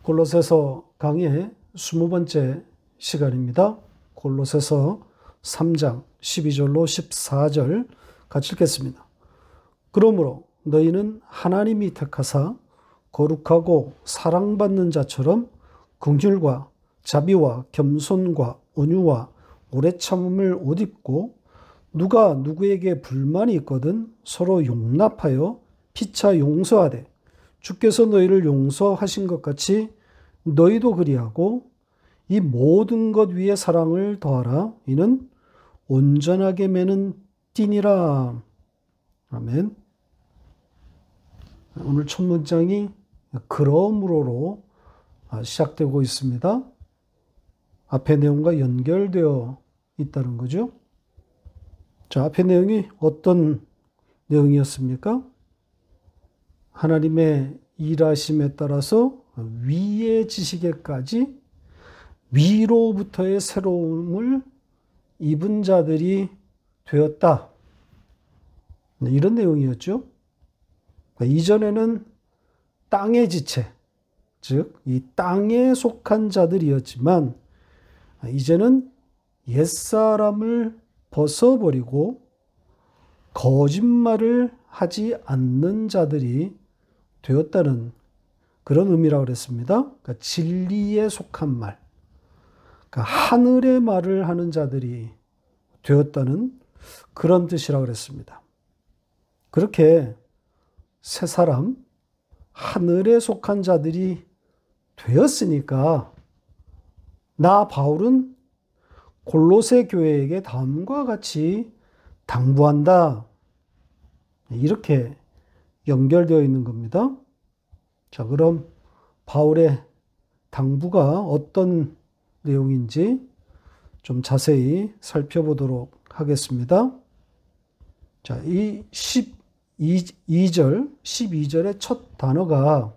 골로새서 강의 20번째 시간입니다. 골로새서 3장 12절로 14절 같이 읽겠습니다. 그러므로 너희는 하나님이 택하사 거룩하고 사랑받는 자처럼 긍휼과 자비와 겸손과 온유와 오래 참음을 옷 입고 누가 누구에게 불만이 있거든 서로 용납하여 피차 용서하되 주께서 너희를 용서하신 것 같이 너희도 그리하고 이 모든 것 위에 사랑을 더하라. 이는 온전하게 매는 띠니라. 아멘. 오늘 첫 문장이 그러므로로 시작되고 있습니다. 앞의 내용과 연결되어 있다는 거죠. 자, 앞의 내용이 어떤 내용이었습니까? 하나님의 일하심에 따라서 위의 지식에까지 위로부터의 새로움을 입은 자들이 되었다. 이런 내용이었죠. 이전에는 땅의 지체, 즉 이 땅에 속한 자들이었지만 이제는 옛사람을 벗어버리고 거짓말을 하지 않는 자들이 되었다는 그런 의미라고 그랬습니다. 그러니까 진리에 속한 말, 그러니까 하늘의 말을 하는 자들이 되었다는 그런 뜻이라고 그랬습니다. 그렇게 새 사람, 하늘에 속한 자들이 되었으니까 나 바울은 골로새 교회에게 다음과 같이 당부한다. 이렇게 연결되어 있는 겁니다. 자, 그럼 바울의 당부가 어떤 내용인지 좀 자세히 살펴보도록 하겠습니다. 자, 이 12절의 첫 단어가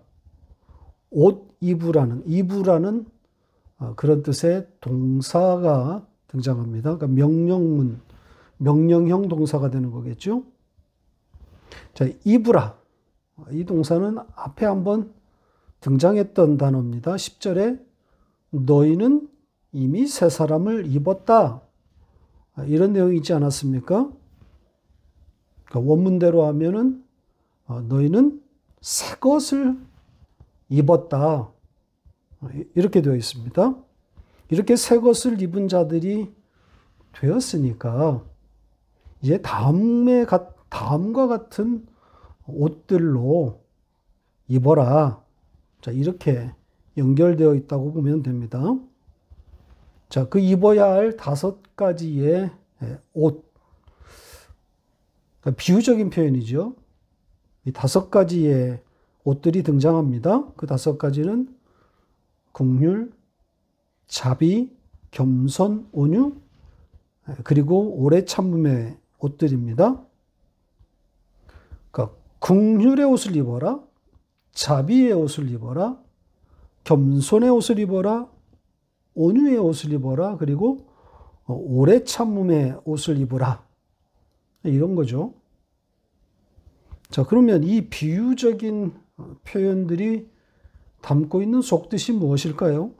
옷 입으라는 그런 뜻의 동사가 등장합니다. 그러니까 명령형 동사가 되는 거겠죠. 자, 입으라. 이 동사는 앞에 한번 등장했던 단어입니다. 10절에 너희는 이미 새 사람을 입었다. 이런 내용이 있지 않았습니까? 그러니까 원문대로 하면은 너희는 새 것을 입었다. 이렇게 되어 있습니다. 이렇게 새 것을 입은 자들이 되었으니까 이제 다음과 같은 옷들로 입어라. 자, 이렇게 연결되어 있다고 보면 됩니다. 자, 그 입어야 할 5가지의 옷. 그러니까 비유적인 표현이죠. 이 5가지의 옷들이 등장합니다. 그 5가지는 긍휼, 자비, 겸손, 온유, 그리고 오래 참음의 옷들입니다. 그러니까 긍휼의 옷을 입어라, 자비의 옷을 입어라, 겸손의 옷을 입어라, 온유의 옷을 입어라, 그리고 오래 참음의 옷을 입어라. 이런 거죠. 자, 그러면 이 비유적인 표현들이 담고 있는 속뜻이 무엇일까요?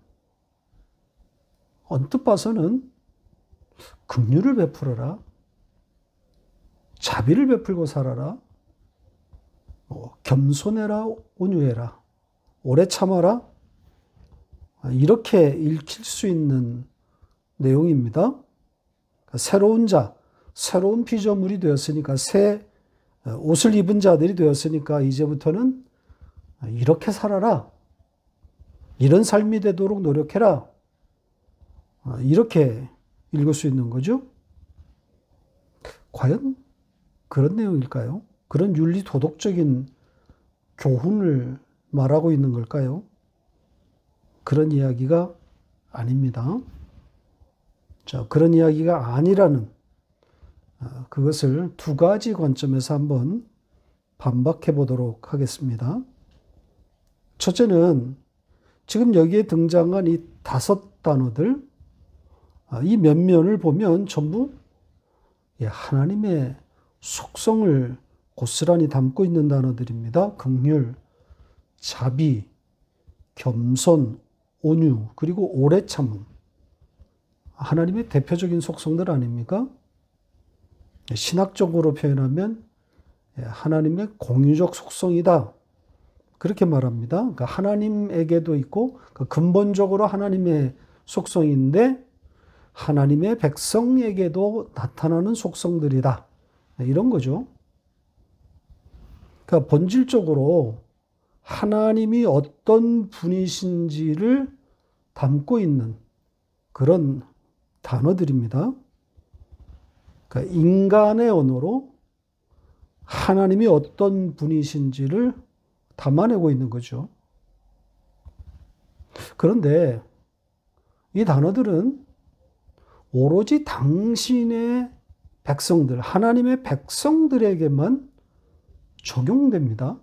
언뜻 봐서는 긍휼을 베풀어라, 자비를 베풀고 살아라, 겸손해라, 온유해라, 오래 참아라, 이렇게 읽힐 수 있는 내용입니다. 새로운 자, 새로운 피조물이 되었으니까, 새 옷을 입은 자들이 되었으니까 이제부터는 이렇게 살아라, 이런 삶이 되도록 노력해라, 이렇게 읽을 수 있는 거죠. 과연 그런 내용일까요? 그런 윤리 도덕적인 교훈을 말하고 있는 걸까요? 그런 이야기가 아닙니다. 자, 그런 이야기가 아니라는 그것을 2가지 관점에서 한번 반박해 보도록 하겠습니다. 첫째는 지금 여기에 등장한 이 5단어들, 이 면면을 보면 전부 하나님의 속성을 고스란히 담고 있는 단어들입니다. 긍휼, 자비, 겸손, 온유, 그리고 오래 참음. 하나님의 대표적인 속성들 아닙니까? 신학적으로 표현하면 하나님의 공유적 속성이다. 그렇게 말합니다. 그러니까 하나님에게도 있고 근본적으로 하나님의 속성인데 하나님의 백성에게도 나타나는 속성들이다. 이런 거죠. 그러니까 본질적으로 하나님이 어떤 분이신지를 담고 있는 그런 단어들입니다. 그러니까 인간의 언어로 하나님이 어떤 분이신지를 담아내고 있는 거죠. 그런데 이 단어들은 오로지 당신의 백성들, 하나님의 백성들에게만 적용됩니다.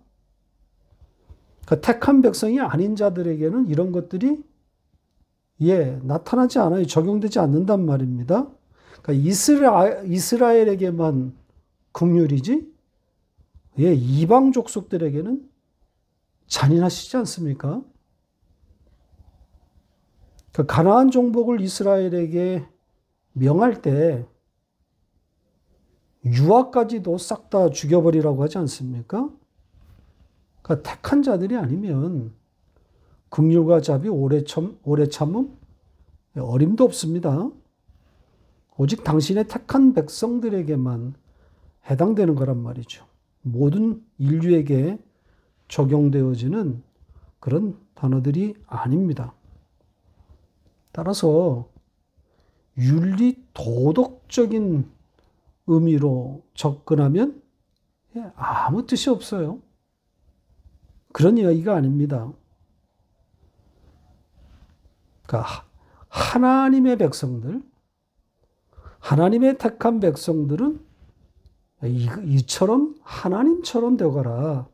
그러니까 택한 백성이 아닌 자들에게는 이런 것들이 나타나지 않아요. 적용되지 않는단 말입니다. 그러니까 이스라엘에게만 긍휼이지, 이방 족속들에게는 잔인하시지 않습니까? 그러니까 가나안 정복을 이스라엘에게 명할 때 유아까지도 싹 다 죽여버리라고 하지 않습니까? 그러니까 택한 자들이 아니면 긍휼과 자비, 오래 참음, 어림도 없습니다. 오직 당신의 택한 백성들에게만 해당되는 거란 말이죠. 모든 인류에게 적용되어지는 그런 단어들이 아닙니다. 따라서 윤리 도덕적인 의미로 접근하면 아무 뜻이 없어요. 그런 이야기가 아닙니다. 그러니까 하나님의 백성들, 하나님의 택한 백성들은 이처럼 하나님처럼 되어가라.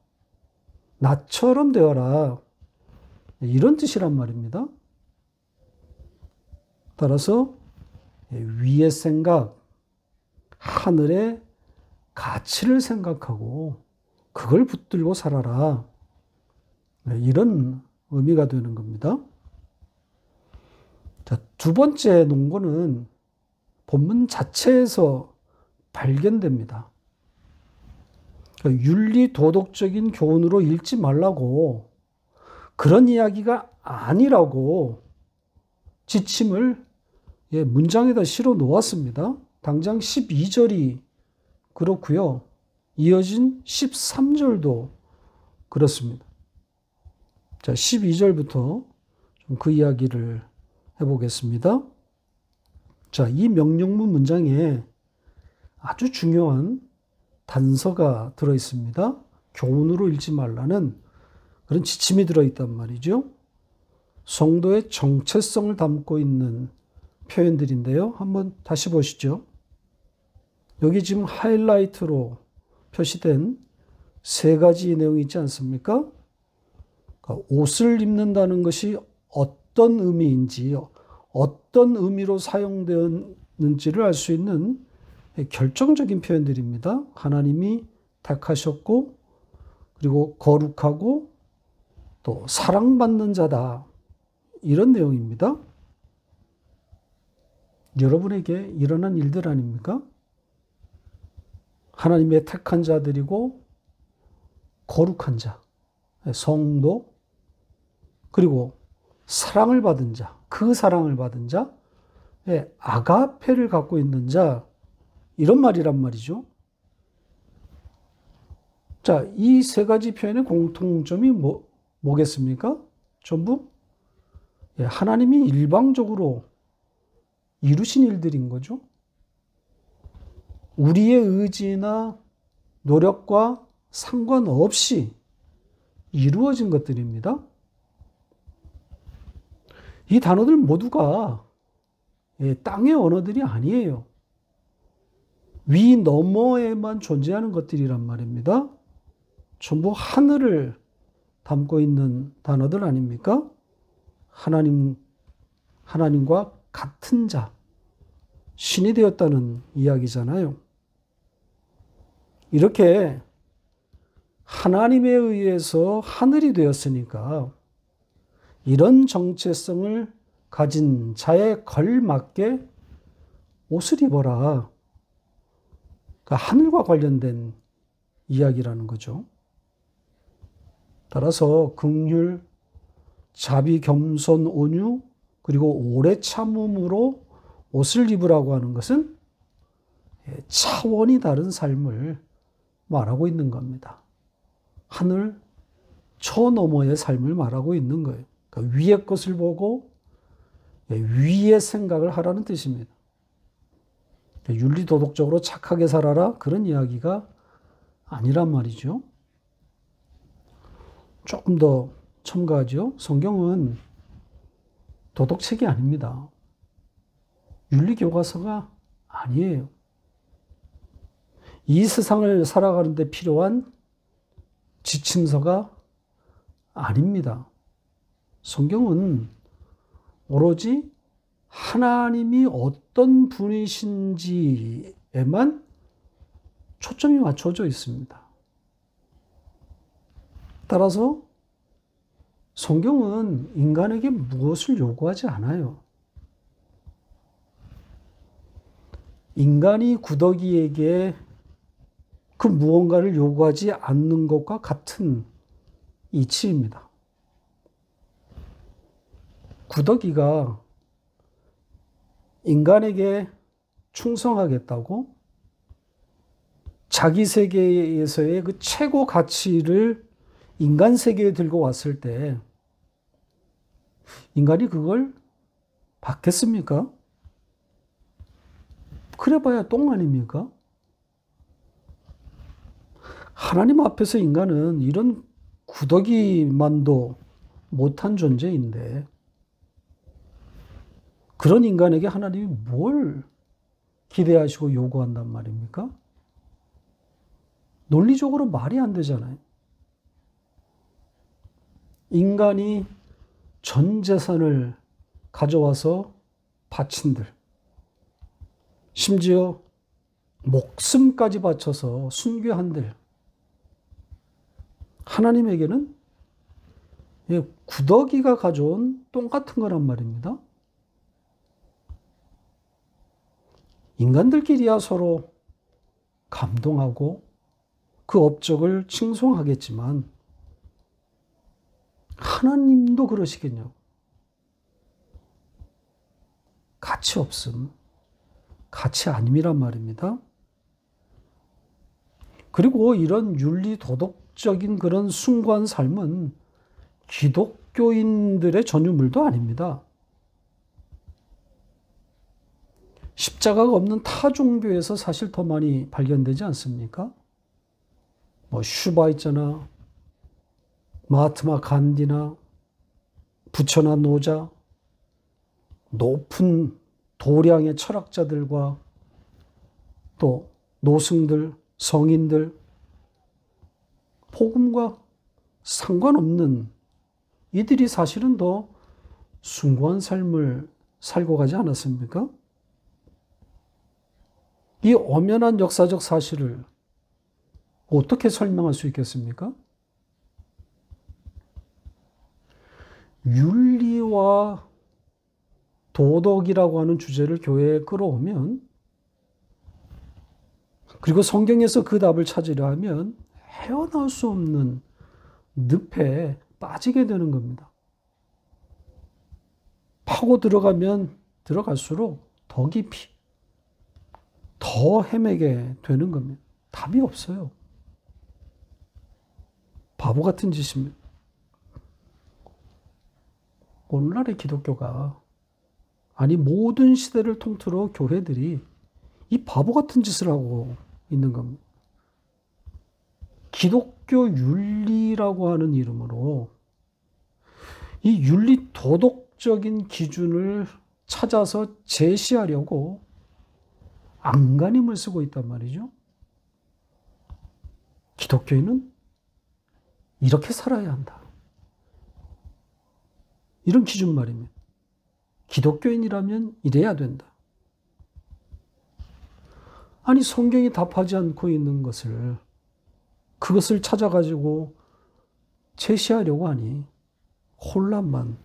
나처럼 되어라. 이런 뜻이란 말입니다. 따라서 위의 생각, 하늘의 가치를 생각하고 그걸 붙들고 살아라. 이런 의미가 되는 겁니다. 자, 두 번째 논거는 본문 자체에서 발견됩니다. 그러니까 윤리 도덕적인 교훈으로 읽지 말라고, 그런 이야기가 아니라고 지침을 문장에다 실어 놓았습니다. 당장 12절이 그렇고요. 이어진 13절도 그렇습니다. 자, 12절부터 좀 그 이야기를 해보겠습니다. 자, 이 명령문 문장에 아주 중요한 단서가 들어있습니다. 교훈으로 읽지 말라는 그런 지침이 들어있단 말이죠. 성도의 정체성을 담고 있는 표현들인데요. 한번 다시 보시죠. 여기 지금 하이라이트로 표시된 세 가지 내용이 있지 않습니까? 그러니까 옷을 입는다는 것이 어떤 의미인지, 어떤 의미로 사용되었는지를 알 수 있는 결정적인 표현들입니다. 하나님이 택하셨고, 그리고 거룩하고, 또 사랑받는 자다. 이런 내용입니다. 여러분에게 일어난 일들 아닙니까? 하나님의 택한 자들이고, 거룩한 자, 성도, 그리고 사랑을 받은 자, 그 사랑을 받은 자, 아가페를 갖고 있는 자, 이런 말이란 말이죠. 자, 이 세 가지 표현의 공통점이 뭐겠습니까? 전부 하나님이 일방적으로 이루신 일들인 거죠. 우리의 의지나 노력과 상관없이 이루어진 것들입니다. 이 단어들 모두가 땅의 언어들이 아니에요. 위 너머에만 존재하는 것들이란 말입니다. 전부 하늘을 담고 있는 단어들 아닙니까? 하나님과 같은 자, 신이 되었다는 이야기잖아요. 이렇게 하나님에 의해서 하늘이 되었으니까 이런 정체성을 가진 자에 걸맞게 옷을 입어라. 그러니까 하늘과 관련된 이야기라는 거죠. 따라서 긍휼, 자비, 겸손, 온유, 그리고 오래 참음으로 옷을 입으라고 하는 것은 차원이 다른 삶을 말하고 있는 겁니다. 하늘 저 너머의 삶을 말하고 있는 거예요. 그러니까 위의 것을 보고 위의 생각을 하라는 뜻입니다. 윤리도덕적으로 착하게 살아라 그런 이야기가 아니란 말이죠. 조금 더 첨가하죠. 성경은 도덕책이 아닙니다. 윤리교과서가 아니에요. 이 세상을 살아가는 데 필요한 지침서가 아닙니다. 성경은 오로지 하나님이 어떤 분이신지에만 초점이 맞춰져 있습니다. 따라서 성경은 인간에게 무엇을 요구하지 않아요. 인간이 구더기에게 그 무언가를 요구하지 않는 것과 같은 이치입니다. 구더기가 인간에게 충성하겠다고 자기 세계에서의 그 최고 가치를 인간 세계에 들고 왔을 때 인간이 그걸 받겠습니까? 그래봐야 똥 아닙니까? 하나님 앞에서 인간은 이런 구더기만도 못한 존재인데 그런 인간에게 하나님이 뭘 기대하시고 요구한단 말입니까? 논리적으로 말이 안 되잖아요. 인간이 전 재산을 가져와서 바친들, 심지어 목숨까지 바쳐서 순교한들, 하나님에게는 구더기가 가져온 똥 같은 거란 말입니다. 인간들끼리야 서로 감동하고 그 업적을 칭송하겠지만 하나님도 그러시겠냐고. 가치 없음, 가치 아님이란 말입니다. 그리고 이런 윤리 도덕적인 그런 숭고한 삶은 기독교인들의 전유물도 아닙니다. 십자가가 없는 타 종교에서 사실 더 많이 발견되지 않습니까? 뭐 슈바이처나 마하트마 간디나 부처나 노자, 높은 도량의 철학자들과 또 노승들, 성인들, 복음과 상관없는 이들이 사실은 더 숭고한 삶을 살고 가지 않았습니까? 이 엄연한 역사적 사실을 어떻게 설명할 수 있겠습니까? 윤리와 도덕이라고 하는 주제를 교회에 끌어오면, 그리고 성경에서 그 답을 찾으려 하면 헤어나올 수 없는 늪에 빠지게 되는 겁니다. 파고 들어가면 들어갈수록 더 깊이, 더 헤매게 되는 겁니다. 답이 없어요. 바보 같은 짓입니다. 오늘날의 기독교가, 아니 모든 시대를 통틀어 교회들이 이 바보 같은 짓을 하고 있는 겁니다. 기독교 윤리라고 하는 이름으로 이 윤리 도덕적인 기준을 찾아서 제시하려고 안간힘을 쓰고 있단 말이죠. 기독교인은 이렇게 살아야 한다. 이런 기준 말입니다. 기독교인이라면 이래야 된다. 아니 성경이 답하지 않고 있는 것을, 그것을 찾아가지고 제시하려고 하니 혼란만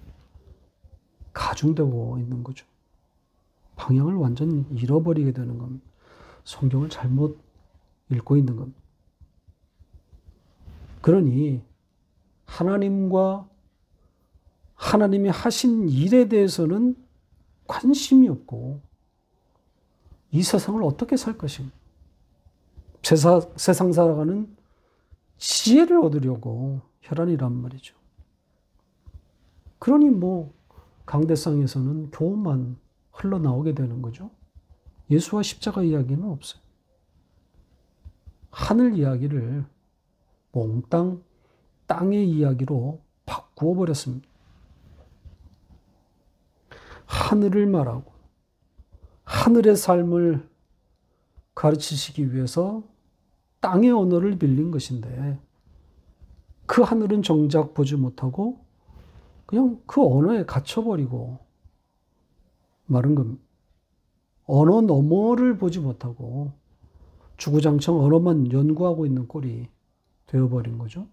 가중되고 있는 거죠. 방향을 완전 잃어버리게 되는 겁니다. 성경을 잘못 읽고 있는 겁니다. 그러니 하나님과 하나님이 하신 일에 대해서는 관심이 없고 이 세상을 어떻게 살 것인가. 세상 살아가는 지혜를 얻으려고 혈안이란 말이죠. 그러니 강대상에서는 교훈만 흘러나오게 되는 거죠. 예수와 십자가 이야기는 없어요. 하늘 이야기를 몽땅 땅의 이야기로 바꾸어 버렸습니다. 하늘을 말하고 하늘의 삶을 가르치시기 위해서 땅의 언어를 빌린 것인데 그 하늘은 정작 보지 못하고 그냥 그 언어에 갇혀버리고 마른 겁니다. 언어 너머를 보지 못하고 주구장창 언어만 연구하고 있는 꼴이 되어버린 거죠.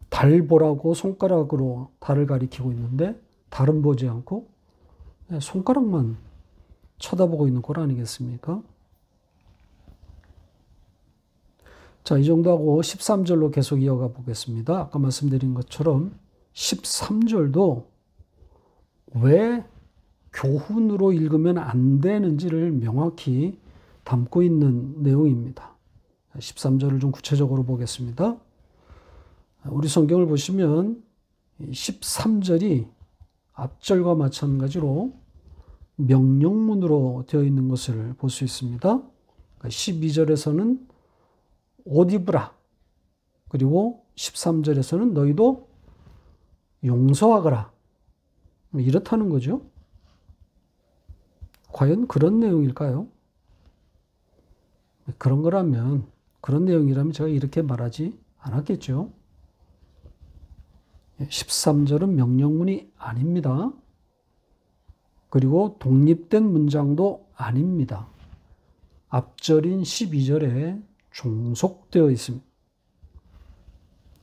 달 보라고 손가락으로 달을 가리키고 있는데 달은 보지 않고 손가락만 쳐다보고 있는 꼴 아니겠습니까? 자, 이 정도 하고 13절로 계속 이어가 보겠습니다. 아까 말씀드린 것처럼 13절도 왜 교훈으로 읽으면 안 되는지를 명확히 담고 있는 내용입니다. 13절을 좀 구체적으로 보겠습니다. 우리 성경을 보시면 13절이 앞절과 마찬가지로 명령문으로 되어 있는 것을 볼 수 있습니다. 12절에서는 옷 입으라. 그리고 13절에서는 너희도 용서하거라. 이렇다는 거죠. 과연 그런 내용일까요? 그런 거라면, 그런 내용이라면 제가 이렇게 말하지 않았겠죠. 13절은 명령문이 아닙니다. 그리고 독립된 문장도 아닙니다. 앞절인 12절에 종속되어 있습니다.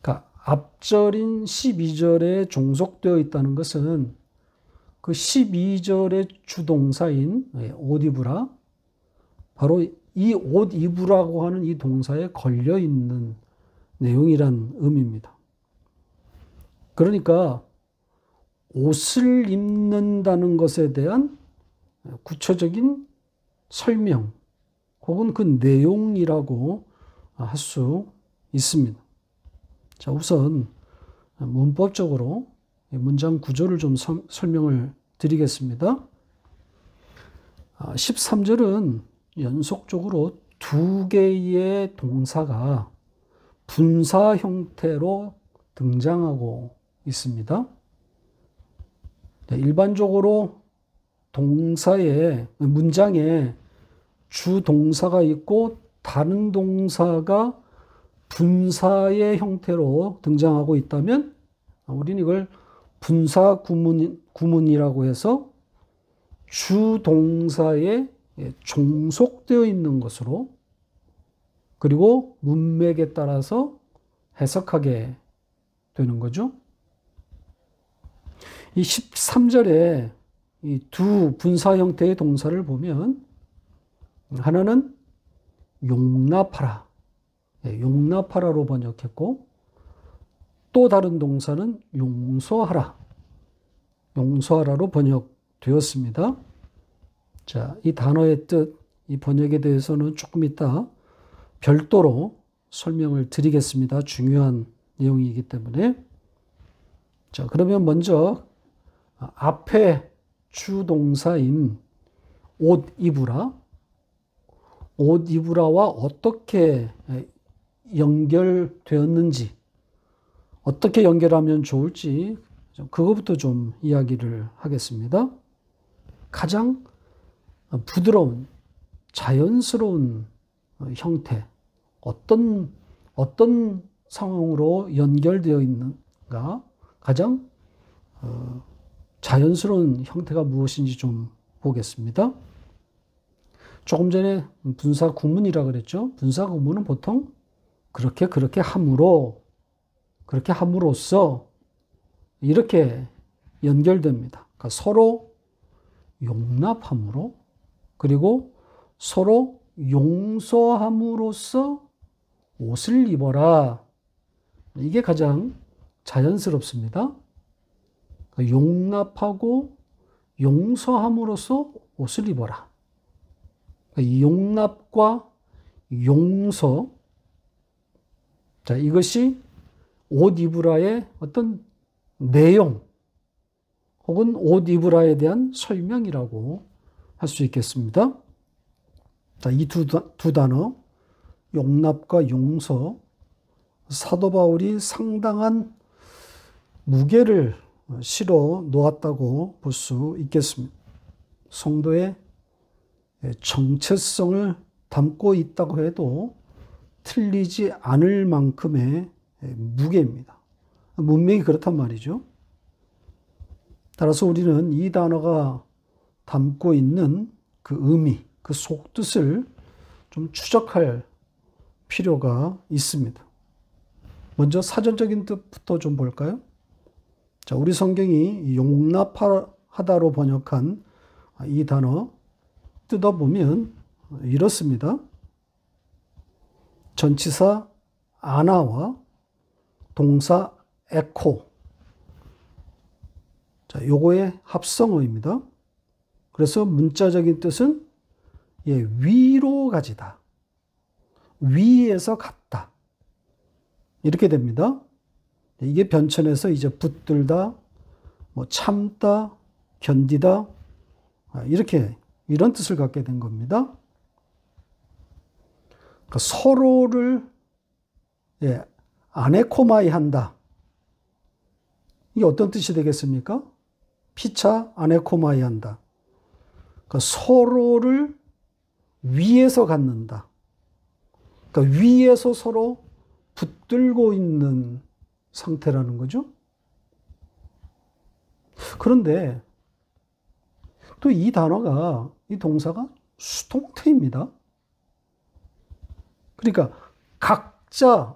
그러니까 앞절인 12절에 종속되어 있다는 것은 그 12절의 주동사인 옷 입으라, 바로 이 옷 입으라고 하는 이 동사에 걸려 있는 내용이란 의미입니다. 그러니까 옷을 입는다는 것에 대한 구체적인 설명 혹은 그 내용이라고 할 수 있습니다. 자, 우선 문법적으로 문장 구조를 좀 설명을 드리겠습니다. 13절은 연속적으로 두 개의 동사가 분사 형태로 등장하고 있습니다. 일반적으로 문장에 주동사가 있고 다른 동사가 분사의 형태로 등장하고 있다면 우리는 이걸 분사 구문이라고 해서 주동사에 종속되어 있는 것으로, 그리고 문맥에 따라서 해석하게 되는 거죠. 이 13절에 이 두 분사 형태의 동사를 보면 하나는 용납하라, 용납하라로 번역했고, 또 다른 동사는 용서하라, 용서하라로 번역되었습니다. 자, 이 단어의 뜻, 이 번역에 대해서는 조금 이따 별도로 설명을 드리겠습니다. 중요한 내용이기 때문에. 자, 그러면 먼저 앞에 주동사인 옷 입으라, 옷 입으라와 어떻게 연결되었는지, 어떻게 연결하면 좋을지 그거부터 좀 이야기를 하겠습니다. 가장 부드러운, 자연스러운 형태, 어떤 상황으로 연결되어 있는가, 가장 자연스러운 형태가 무엇인지 좀 보겠습니다. 조금 전에 분사 구문이라고 그랬죠. 분사 구문은 보통 그렇게 함으로써 이렇게 연결됩니다. 그러니까 서로 용납함으로 그리고 서로 용서함으로써 옷을 입어라. 이게 가장 자연스럽습니다. 그러니까 용납하고 용서함으로써 옷을 입어라. 그러니까 이 용납과 용서, 자, 이것이 옷 입으라의 어떤 내용 혹은 옷 입으라에 대한 설명이라고 할 수 있겠습니다. 자, 이 두 단어, 용납과 용서, 사도 바울이 상당한 무게를 실어 놓았다고 볼 수 있겠습니다. 성도의 정체성을 담고 있다고 해도 틀리지 않을 만큼의 무게입니다. 문맥이 그렇단 말이죠. 따라서 우리는 이 단어가 담고 있는 그 의미, 그 속뜻을 좀 추적할 필요가 있습니다. 먼저 사전적인 뜻부터 좀 볼까요? 자, 우리 성경이 용납하다로 번역한 이 단어 뜯어보면 이렇습니다. 전치사 아나와 동사 에코. 자, 요거의 합성어입니다. 그래서 문자적인 뜻은 위로 가지다. 위에서 갔다. 이렇게 됩니다. 이게 변천에서 이제 붙들다, 참다, 견디다, 이런 뜻을 갖게 된 겁니다. 그러니까 서로를 아네코마이 한다. 이게 어떤 뜻이 되겠습니까? 피차 아네코마이 한다. 그러니까 서로를 위에서 갖는다. 그러니까 위에서 서로 붙들고 있는 상태라는 거죠. 그런데 또 이 단어가, 이 동사가 수동태입니다. 그러니까 각자의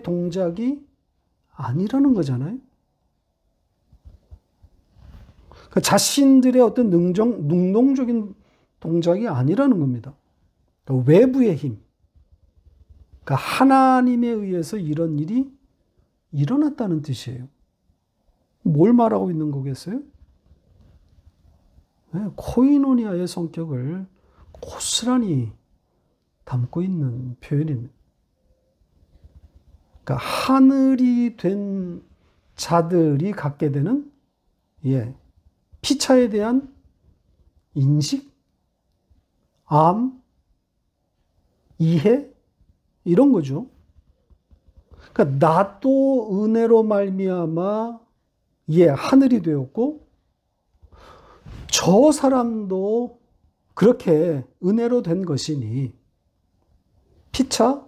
동작이 아니라는 거잖아요. 그러니까 자신들의 어떤 능동적인 동작이 아니라는 겁니다. 그러니까 외부의 힘. 그러니까 하나님에 의해서 이런 일이 일어났다는 뜻이에요. 뭘 말하고 있는 거겠어요? 코이노니아의 성격을 고스란히 담고 있는 표현입니다. 그러니까 하늘이 된 자들이 갖게 되는 피차에 대한 인식, 암, 이해 이런 거죠. 그러니까 나도 은혜로 말미암아 하늘이 되었고 저 사람도 그렇게 은혜로 된 것이니 피차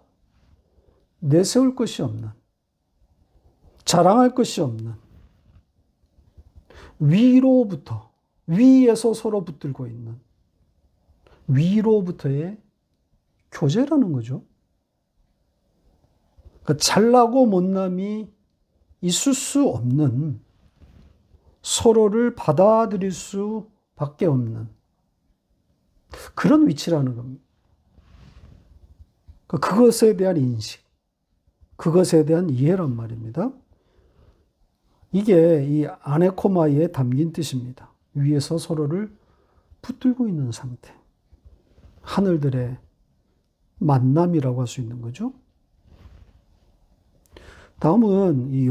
내세울 것이 없는, 자랑할 것이 없는, 위에서 서로 붙들고 있는 위로부터의 교제라는 거죠. 그러니까 잘나고 못남이 있을 수 없는, 서로를 받아들일 수밖에 없는 그런 위치라는 겁니다. 그것에 대한 인식, 그것에 대한 이해란 말입니다. 이게 이 아네코마이에 담긴 뜻입니다. 위에서 서로를 붙들고 있는 상태. 하늘들의 만남이라고 할 수 있는 거죠. 다음은 이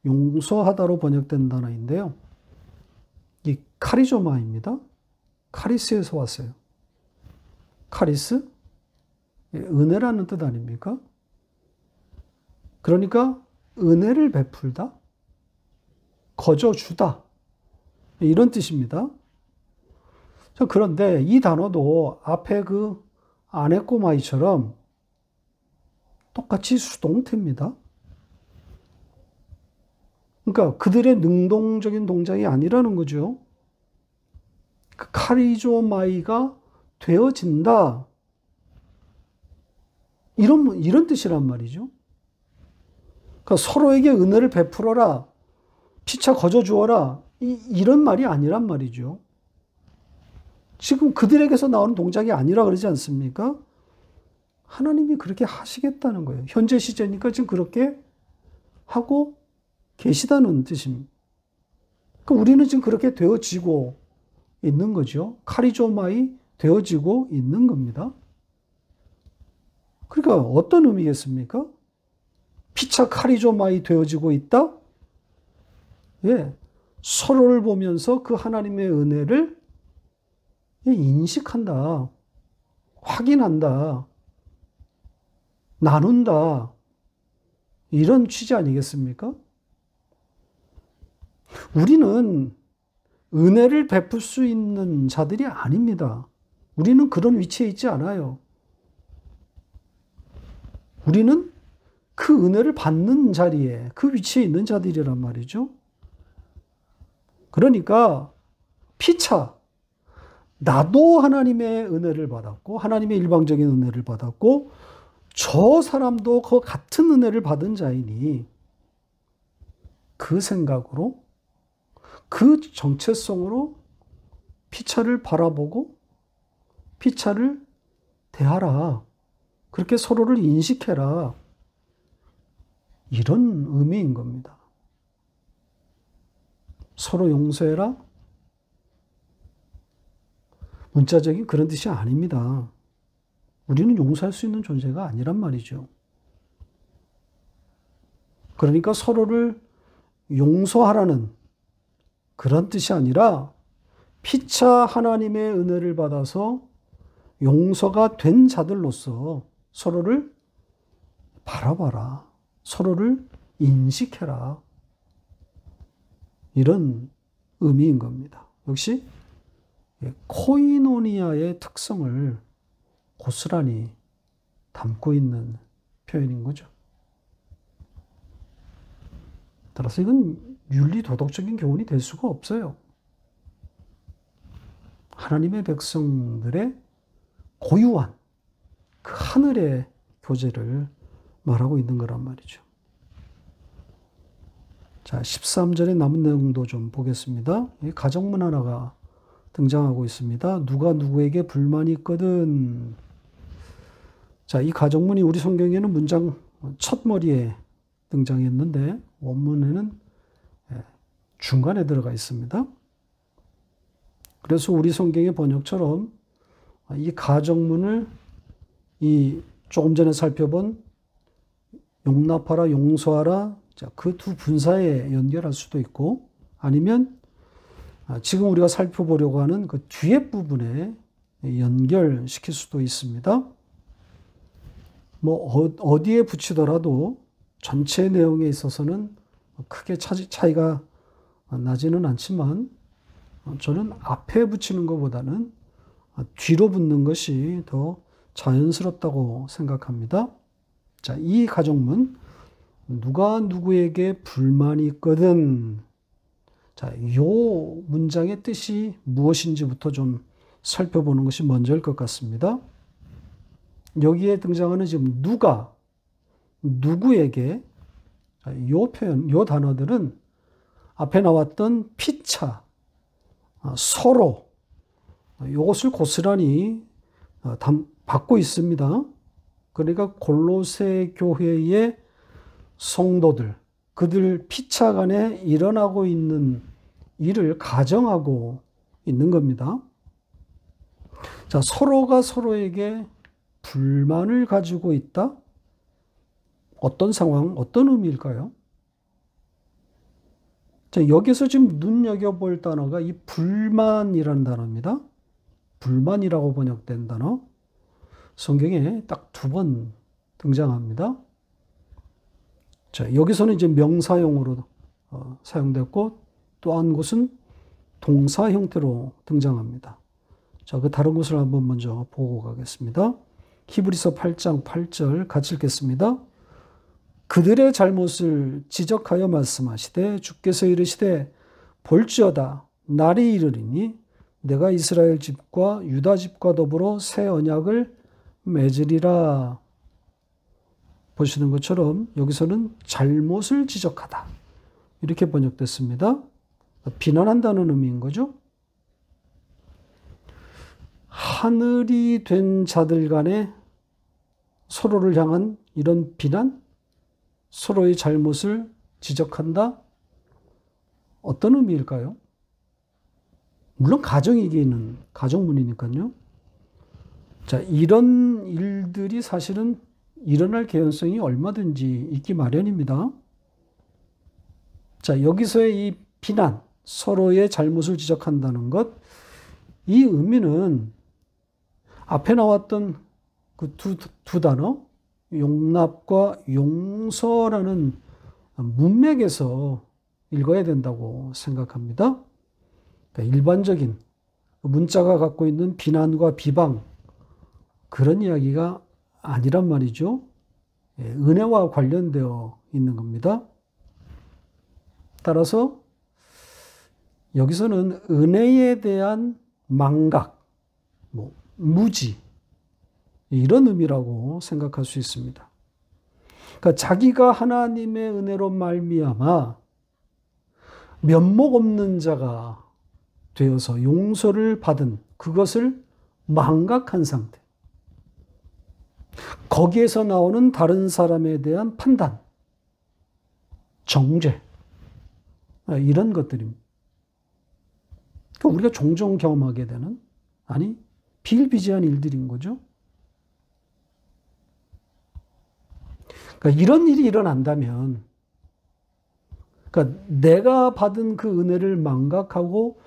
용서하다로 번역된 단어인데요. 이 카리조마입니다. 카리스에서 왔어요. 카리스? 은혜라는 뜻 아닙니까? 그러니까 은혜를 베풀다, 거저주다, 이런 뜻입니다. 그런데 이 단어도 앞에 그 아네코마이처럼 똑같이 수동태입니다. 그러니까 그들의 능동적인 동작이 아니라는 거죠. 그 카리조마이가 되어진다. 이런 뜻이란 말이죠. 그러니까 서로에게 은혜를 베풀어라. 피차 거저 주어라. 이런 말이 아니란 말이죠. 지금 그들에게서 나오는 동작이 아니라 그러지 않습니까? 하나님이 그렇게 하시겠다는 거예요. 현재 시제니까 지금 그렇게 하고 계시다는 뜻입니다. 그러니까 우리는 지금 그렇게 되어지고 있는 거죠. 카리조마이 되어지고 있는 겁니다. 그러니까 어떤 의미겠습니까? 피차 카리조마이 되어지고 있다? 예. 서로를 보면서 그 하나님의 은혜를 인식한다. 확인한다. 나눈다. 이런 취지 아니겠습니까? 우리는 은혜를 베풀 수 있는 자들이 아닙니다. 우리는 그런 위치에 있지 않아요. 우리는 그 은혜를 받는 자리에, 그 위치에 있는 자들이란 말이죠. 그러니까 피차, 나도 하나님의 은혜를 받았고 하나님의 일방적인 은혜를 받았고 저 사람도 그 같은 은혜를 받은 자이니 그 생각으로 그 정체성으로 피차를 바라보고 피차를 대하라. 그렇게 서로를 인식해라. 이런 의미인 겁니다. 서로 용서해라. 문자적인 그런 뜻이 아닙니다. 우리는 용서할 수 있는 존재가 아니란 말이죠. 그러니까 서로를 용서하라는 그런 뜻이 아니라 피차 하나님의 은혜를 받아서 용서가 된 자들로서 서로를 바라봐라. 서로를 인식해라. 이런 의미인 겁니다. 역시 코이노니아의 특성을 고스란히 담고 있는 표현인 거죠. 따라서 이건 윤리 도덕적인 교훈이 될 수가 없어요. 하나님의 백성들의 고유한 그 하늘의 교제를 말하고 있는 거란 말이죠. 자, 13절의 남은 내용도 좀 보겠습니다. 가정문 하나가 등장하고 있습니다. 누가 누구에게 불만이 있거든. 자, 이 가정문이 우리 성경에는 문장 첫 머리에 등장했는데 원문에는 중간에 들어가 있습니다. 그래서 우리 성경의 번역처럼 이 가정문을 이 조금 전에 살펴본 용납하라, 용서하라, 그 두 분사에 연결할 수도 있고 아니면 지금 우리가 살펴보려고 하는 그 뒤에 부분에 연결시킬 수도 있습니다. 뭐 어디에 붙이더라도 전체 내용에 있어서는 크게 차이가 나지는 않지만 저는 앞에 붙이는 것보다는 뒤로 붙는 것이 더 자연스럽다고 생각합니다. 자, 이 가정문 누가 누구에게 불만이 있거든. 자, 요 문장의 뜻이 무엇인지부터 좀 살펴보는 것이 먼저일 것 같습니다. 여기에 등장하는 지금 누가, 누구에게, 요 표현, 요 단어들은 앞에 나왔던 피차, 서로, 이것을 고스란히 받고 있습니다. 그러니까 골로새 교회의 성도들, 그들 피차 간에 일어나고 있는 일을 가정하고 있는 겁니다. 자, 서로가 서로에게 불만을 가지고 있다? 어떤 상황, 어떤 의미일까요? 자, 여기서 지금 눈여겨볼 단어가 이 불만이라는 단어입니다. 불만이라고 번역된 단어. 성경에 딱 2번 등장합니다. 자, 여기서는 이제 명사형으로 사용됐고 또 한 곳은 동사 형태로 등장합니다. 자, 그 다른 곳을 한번 먼저 보고 가겠습니다. 히브리서 8장 8절 같이 읽겠습니다. 그들의 잘못을 지적하여 말씀하시되 주께서 이르시되 볼지어다 날이 이르리니 내가 이스라엘 집과 유다 집과 더불어 새 언약을 맺으리라. 보시는 것처럼 여기서는 잘못을 지적하다. 이렇게 번역됐습니다. 비난한다는 의미인 거죠. 하늘이 된 자들 간에 서로를 향한 이런 비난, 서로의 잘못을 지적한다? 어떤 의미일까요? 물론 가정이기는 가정문이니까요. 자, 이런 일들이 사실은 일어날 개연성이 얼마든지 있기 마련입니다. 자, 여기서의 이 비난, 서로의 잘못을 지적한다는 것, 이 의미는 앞에 나왔던 그 두 단어, 용납과 용서라는 문맥에서 읽어야 된다고 생각합니다. 그러니까 일반적인 문자가 갖고 있는 비난과 비방, 그런 이야기가 아니란 말이죠. 은혜와 관련되어 있는 겁니다. 따라서 여기서는 은혜에 대한 망각, 무지, 이런 의미라고 생각할 수 있습니다. 그러니까 자기가 하나님의 은혜로 말미암아 면목 없는 자가 되어서 용서를 받은 그것을 망각한 상태. 거기에서 나오는 다른 사람에 대한 판단, 정죄, 이런 것들입니다. 그러니까 우리가 종종 경험하게 되는, 아니, 비일비재한 일들인 거죠. 그러니까 이런 일이 일어난다면, 그러니까 내가 받은 그 은혜를 망각하고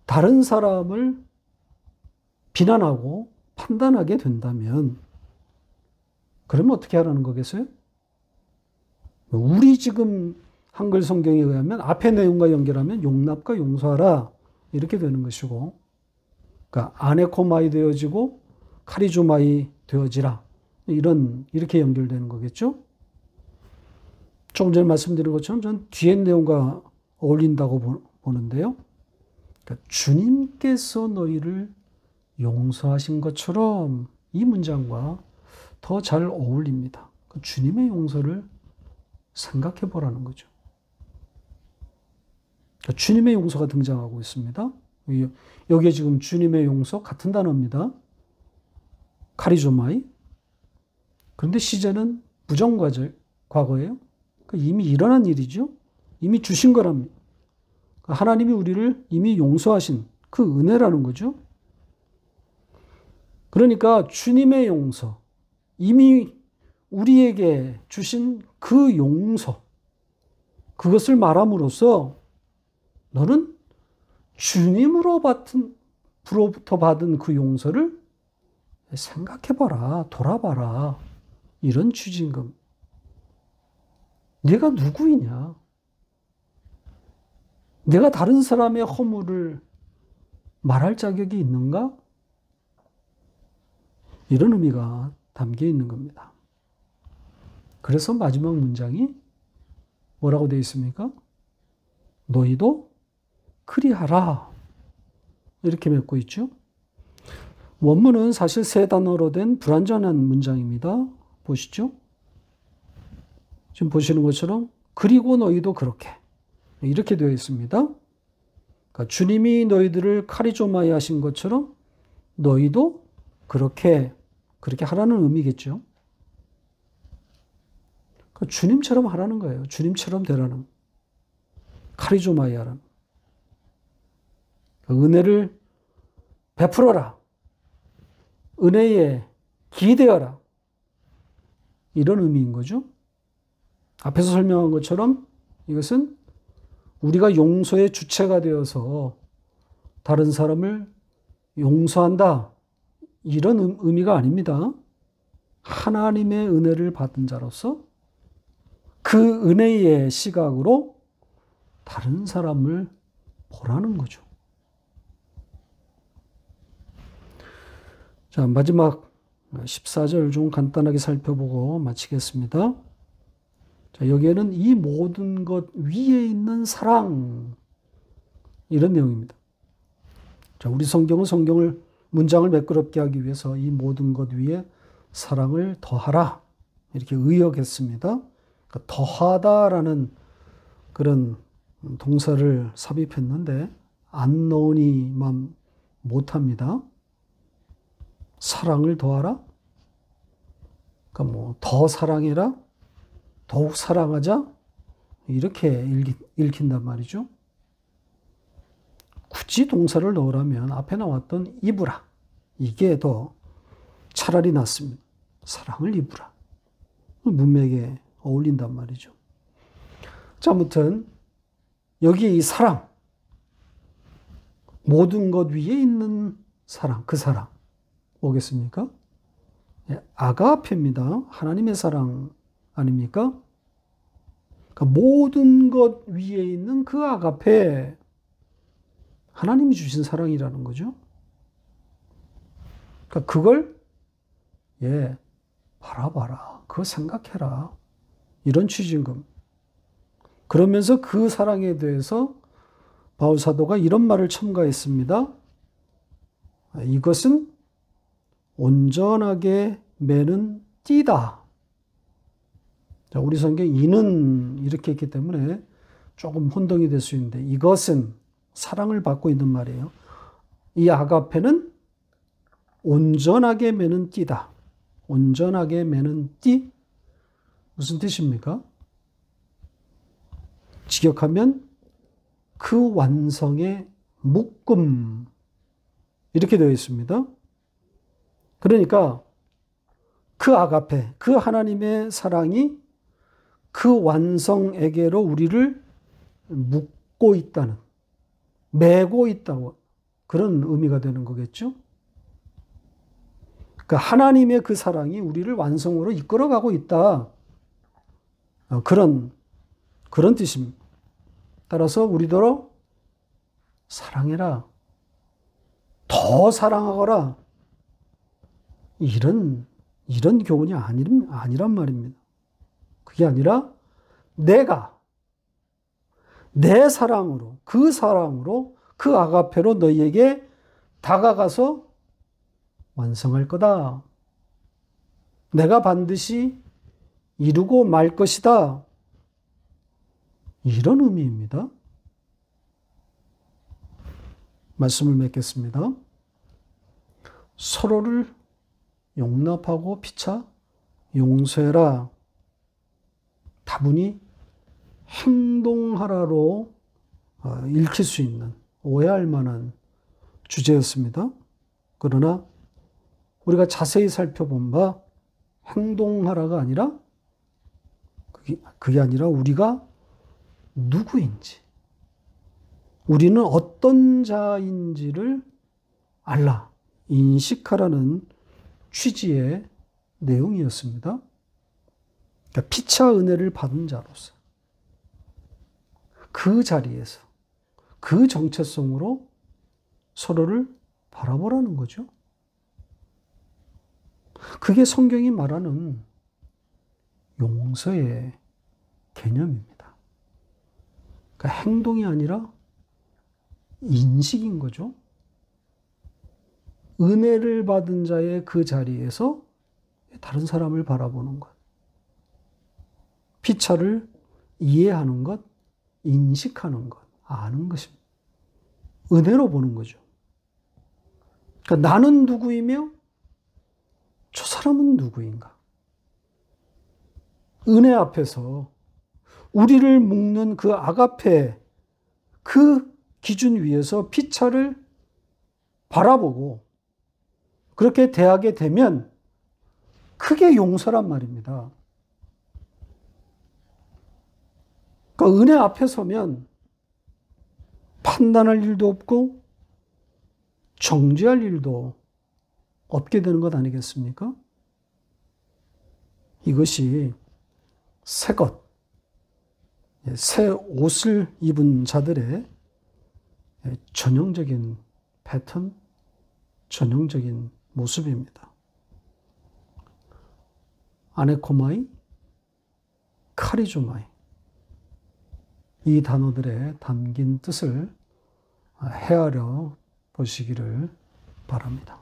다른 사람을 비난하고 판단하게 된다면, 그러면 어떻게 하라는 거겠어요? 우리 지금 한글 성경에 의하면 앞의 내용과 연결하면 용납과 용서하라 이렇게 되는 것이고, 그러니까 아네코마이 되어지고 카리조마이 되어지라 이렇게 연결되는 거겠죠. 조금 전에 말씀드린 것처럼 전 뒤에 내용과 어울린다고 보는데요. 그러니까 주님께서 너희를 용서하신 것처럼 이 문장과 더 잘 어울립니다. 주님의 용서를 생각해 보라는 거죠. 그러니까 주님의 용서가 등장하고 있습니다. 여기에 지금 주님의 용서 같은 단어입니다. 카리조마이. 그런데 시제는 부정과거예요. 그러니까 이미 일어난 일이죠. 이미 주신 거랍니다. 하나님이 우리를 이미 용서하신 그 은혜라는 거죠. 그러니까 주님의 용서, 이미 우리에게 주신 그 용서, 그것을 말함으로써 너는 주님으로부터 받은 그 용서를 생각해봐라, 돌아봐라. 이런 취지인 겁니다. 네가 누구이냐? 내가 다른 사람의 허물을 말할 자격이 있는가? 이런 의미가 담겨 있는 겁니다. 그래서 마지막 문장이 뭐라고 되어 있습니까? 너희도 그리하라. 이렇게 맺고 있죠. 원문은 사실 세 단어로 된 불완전한 문장입니다. 보시죠. 지금 보시는 것처럼 그리고 너희도 그렇게 이렇게 되어 있습니다. 그러니까 주님이 너희들을 카리조마이 하신 것처럼 너희도 그렇게 하라는 의미겠죠. 그러니까 주님처럼 하라는 거예요. 주님처럼 되라는. 카리조마이 하라는. 은혜를 베풀어라. 은혜에 기대어라. 이런 의미인 거죠. 앞에서 설명한 것처럼 이것은 우리가 용서의 주체가 되어서 다른 사람을 용서한다. 이런 의미가 아닙니다. 하나님의 은혜를 받은 자로서 그 은혜의 시각으로 다른 사람을 보라는 거죠. 자, 마지막 14절 좀 간단하게 살펴보고 마치겠습니다. 자, 여기에는 이 모든 것 위에 있는 사랑, 이런 내용입니다. 자, 우리 성경은 문장을 매끄럽게 하기 위해서 이 모든 것 위에 사랑을 더하라. 이렇게 의역했습니다. 그러니까 더하다라는 그런 동사를 삽입했는데 안 넣으니만 못합니다. 사랑을 더하라? 그러니까 뭐 더 사랑해라? 더욱 사랑하자? 이렇게 읽힌단 말이죠. 굳이 동사를 넣으라면 앞에 나왔던 입으라. 이게 더 차라리 낫습니다. 사랑을 입으라. 문맥에 어울린단 말이죠. 자, 아무튼 여기에 이 사랑, 모든 것 위에 있는 사랑, 그 사랑 뭐겠습니까? 아가페입니다. 하나님의 사랑 아닙니까? 그러니까 모든 것 위에 있는 그 아가페, 하나님이 주신 사랑이라는 거죠. 그러니까 그걸 바라봐라. 그거 생각해라. 이런 취지인 겁니다. 그러면서 그 사랑에 대해서 바울 사도가 이런 말을 첨가했습니다. 이것은 온전하게 매는 띠다. 자, 우리 성경 이는 이렇게 했기 때문에 조금 혼동이 될 수 있는데 이것은 사랑을 받고 있는 말이에요. 이 아가페는 온전하게 매는 띠다. 온전하게 매는 띠? 무슨 뜻입니까? 직역하면 그 완성의 묶음 이렇게 되어 있습니다. 그러니까 그 아가페, 그 하나님의 사랑이 그 완성에게로 우리를 묶고 있다는, 매고 있다고 그런 의미가 되는 거겠죠. 그러니까 하나님의 그 사랑이 우리를 완성으로 이끌어가고 있다. 그런 뜻입니다. 따라서 우리더러 사랑해라. 더 사랑하거라. 이런 교훈이 아니란 말입니다. 그게 아니라 내가 내 사랑으로 그 아가페로 너희에게 다가가서 완성할 거다. 내가 반드시 이루고 말 것이다. 이런 의미입니다. 말씀을 맺겠습니다. 서로를 용납하고 피차 용서해라. 다분히 행동하라로 읽힐 수 있는 오해할 만한 주제였습니다. 그러나 우리가 자세히 살펴본 바 행동하라가 아니라 그게 아니라 우리가 누구인지, 우리는 어떤 자인지를 알라, 인식하라는 취지의 내용이었습니다. 그러니까 피차 은혜를 받은 자로서 그 자리에서 그 정체성으로 서로를 바라보라는 거죠. 그게 성경이 말하는 용서의 개념입니다. 그러니까 행동이 아니라 인식인 거죠. 은혜를 받은 자의 그 자리에서 다른 사람을 바라보는 것. 피차를 이해하는 것, 인식하는 것, 아는 것입니다. 은혜로 보는 거죠. 그러니까 나는 누구이며 저 사람은 누구인가. 은혜 앞에서 우리를 묶는 그 아가페, 그 기준 위에서 피차를 바라보고 그렇게 대하게 되면 그게 용서란 말입니다. 그러니까 은혜 앞에 서면 판단할 일도 없고 정죄할 일도 없게 되는 것 아니겠습니까? 이것이 새것, 새 옷을 입은 자들의 전형적인 패턴, 전형적인 모습입니다. 아네코마이, 카리조마이, 이 단어들에 담긴 뜻을 헤아려 보시기를 바랍니다.